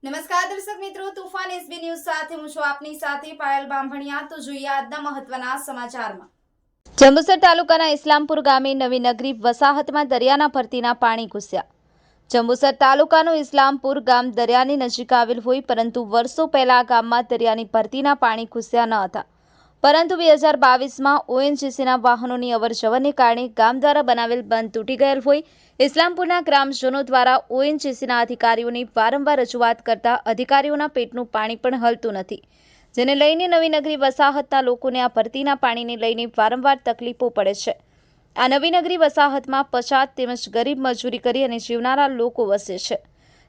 નમસ્કાર દર્શક મિત્રો, તુફાન એસબી ન્યૂઝ સાથે હું છું આપની સાથે પાયલ બામભણિયા। તો જોઈએ આજના મહત્વના સમાચારમાં। જંબુસર તાલુકાના ઇસ્લામપુર ગામે નવી નગરી વસાહતમાં દરિયાના ભરતીના પાણી ઘૂસ્યા। જંબુસર તાલુકાનું ઇસ્લામપુર ગામ દરિયાની નજીક આવેલ હોય, પરંતુ વર્ષો પહેલા આ ગામમાં દરિયાની ભરતીના પાણી ઘૂસ્યા ન હતા, પરંતુ 2022માં ઓએનજીસીના વાહનોની અવરજવરને કારણે ગામ દ્વારા બનાવેલ બંધ તૂટી ગયેલ હોય। ઇસ્લામપુરના ગ્રામજનો દ્વારા ઓએનજીસીના અધિકારીઓને વારંવાર રજૂઆત કરતા અધિકારીઓના પેટનું પાણી પણ હલતું નથી, જેને લઈને નવી નગરી વસાહતના લોકોને આ ભરતીના પાણીને લઈને વારંવાર તકલીફો પડે છે। આ નવી નગરી વસાહતમાં પછાત તેમજ ગરીબ મજૂરી કરી અને જીવનારા લોકો વસે છે।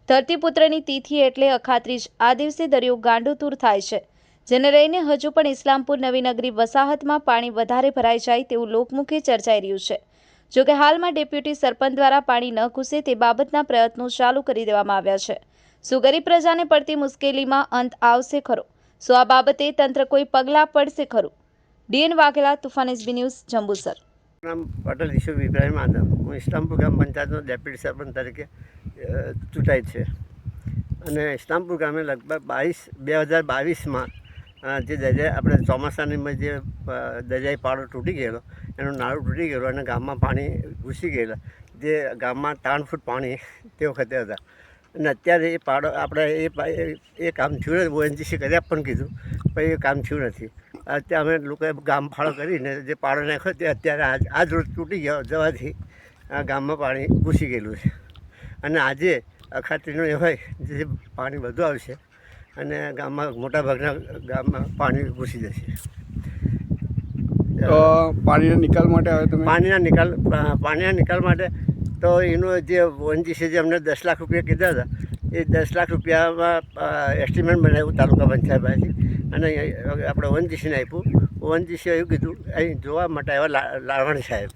ધરતીપુત્રની તિથિ એટલે અખાત્રીજ, આ દિવસે દરિયો ગાંડોતૂર થાય છે, જેને લઈને હજુ પણ ઇસ્લામપુર નવી નગરી વસાહતમાં પાણી વધારે ભરાઈ જાય તેવું લોકમુખે ચર્ચાઈ રહ્યું છે। જોકે હાલમાં ડેપ્યુટી સરપંચ દ્વારા પાણી ન ઘૂસે તે બાબતના પ્રયત્નો ચાલુ કરી દેવામાં આવ્યા છે। શું ગરીબ પ્રજાને પડતી મુશ્કેલીમાં અંત આવશે ખરો? શું આ બાબતે તંત્ર કોઈ પગલાં પડશે ખરું? ડીએન વાઘેલા, તુફાન એસબી ન્યૂઝ, જંબુસર। નામ પટેલ ઈસુફ ઇબ્રાહિમ આદમ। હું ઇસ્લામપુર ગ્રામ પંચાયતનો ડેપ્યુટી સરપંચ તરીકે ચૂંટાઈ છે અને ઇસ્લામપુર ગામે લગભગ 2022માં જે દરિયા આપણે ચોમાસાની જે દરિયાઈ પાડો તૂટી ગયેલો, એનું નાળું તૂટી ગયેલું અને ગામમાં પાણી ઘૂસી ગયેલા, જે ગામમાં 3 ફૂટ પાણી તે વખતે હતા અને અત્યારે એ પાડો આપણે એ કામ થયું, ઓએનજીસી કર્યા પણ કીધું, પણ એ કામ થયું નથી। અત્યારે અમે લોકોએ ગામ ફાળો કરીને જે પાડો નાખ્યો તે અત્યારે આજ રોજ તૂટી ગયો જવાથી આ ગામમાં પાણી ઘૂસી ગયેલું છે અને આજે અખાત્રીજનો એ હોય જે પાણી વધુ આવશે અને ગામમાં મોટાભાગના ગામમાં પાણી ઘૂસી જશે। તો પાણીના નિકાલ માટે હવે તમે પાણીના નિકાલ માટે તો એનું જે ઓએનજીસી જે અમને 10 લાખ રૂપિયા કીધા હતા, એ 10 લાખ રૂપિયામાં એસ્ટિમેટ બનાવ્યું તાલુકા પંચાયત પાસેથી અને આપણે ઓએનજીસીને આપ્યું। ઓએનજીસીએ એવું કીધું, અહીં જોવા માટે આવ્યા લાલવાણી સાહેબ,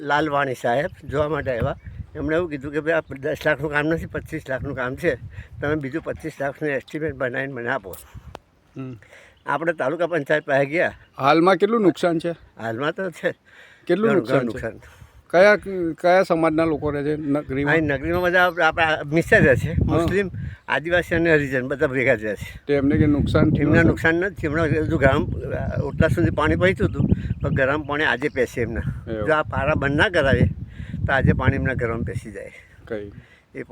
લાલવાણી સાહેબ જોવા માટે આવ્યા। એમણે એવું કીધું કે ભાઈ આ 10 લાખનું કામ નથી, 25 લાખનું કામ છે, તમે બીજું 25 લાખનું એસ્ટિમેટ બનાવીને મને આપો। આપણે તાલુકા પંચાયત પાસે ગયા। હાલમાં કેટલું નુકસાન છે? હાલમાં તો છે કેટલું નુકસાન છે? કયા સમાજના લોકો રહે છે નગરીમાં? અહીં નગરીમાં બધા આપણા મિક્સર રહે છે, મુસ્લિમ, આદિવાસી અને હરિજન બધા ભેગા જ રહે છે। તો એમને કે નુકસાન એમના નુકસાન નથી, એમના બધું ગરમ ઓટલા સુધી પાણી પહોંચ્યું હતું, પણ ગરમ પાણી આજે પેસે એમના। જો આ પારા બંધ ના કરાવે તો આજે પાણી એમના ગરમ પેસી જાય કઈ એ